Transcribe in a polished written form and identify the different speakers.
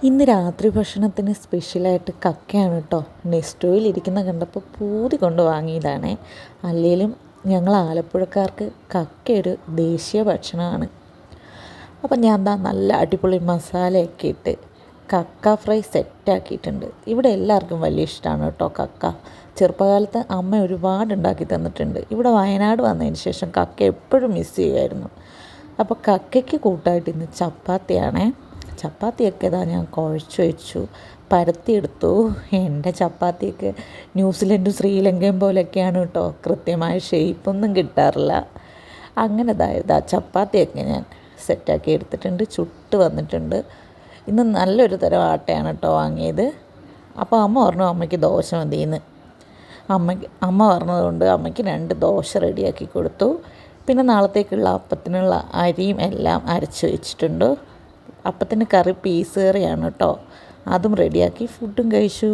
Speaker 1: ഇന്ന് രാത്രി ഭക്ഷണത്തിന് സ്പെഷ്യലായിട്ട് കക്കയാണ് കേട്ടോ. നെസ്റ്റോയിൽ ഇരിക്കുന്ന കണ്ടപ്പോൾ പൂതി കൊണ്ട് വാങ്ങിയതാണേ. അല്ലെങ്കിലും ഞങ്ങൾ ആലപ്പുഴക്കാർക്ക് കക്ക ഒരു ദേശീയ ഭക്ഷണമാണ്. അപ്പം ഞാൻ എന്താ നല്ല അടിപൊളി മസാലയൊക്കെ ഇട്ട് കക്ക ഫ്രൈ സെറ്റാക്കിയിട്ടുണ്ട്. ഇവിടെ എല്ലാവർക്കും വലിയ ഇഷ്ടമാണ് കേട്ടോ കക്ക. ചെറുപ്പകാലത്ത് അമ്മ ഒരുപാട് ഉണ്ടാക്കി തന്നിട്ടുണ്ട്. ഇവിടെ വയനാട് വന്നതിന് ശേഷം കക്ക എപ്പോഴും മിസ് ചെയ്യുമായിരുന്നു. അപ്പോൾ കക്കയ്ക്ക് കൂട്ടായിട്ട് ഇന്ന് ചപ്പാത്തിയാണേ. ചപ്പാത്തിയൊക്കെ ഇതാ ഞാൻ കുഴച്ച് വെച്ചു, പരത്തിയെടുത്തു. എൻ്റെ ചപ്പാത്തിയൊക്കെ ന്യൂസിലൻഡും ശ്രീലങ്കയും പോലെയൊക്കെയാണ് കേട്ടോ. കൃത്യമായ ഷേപ്പൊന്നും കിട്ടാറില്ല. അങ്ങനെ ഇതാ ചപ്പാത്തിയൊക്കെ ഞാൻ സെറ്റാക്കി എടുത്തിട്ടുണ്ട്, ചുട്ട് വന്നിട്ടുണ്ട്. ഇന്ന് നല്ലൊരു തരം ആട്ടയാണ് കേട്ടോ വാങ്ങിയത്. അപ്പോൾ അമ്മ പറഞ്ഞു അമ്മയ്ക്ക് ദോശ മതിയെന്ന്. അമ്മ പറഞ്ഞതുകൊണ്ട് അമ്മയ്ക്ക് 2 ദോശ റെഡിയാക്കി കൊടുത്തു. പിന്നെ നാളത്തേക്കുള്ള അപ്പത്തിനുള്ള അരിയും എല്ലാം അരച്ച് വെച്ചിട്ടുണ്ട്. അപ്പത്തിന് കറി പീസ് കറിയാണ് കേട്ടോ. അതും റെഡിയാക്കി ഫുഡും കഴിച്ചു.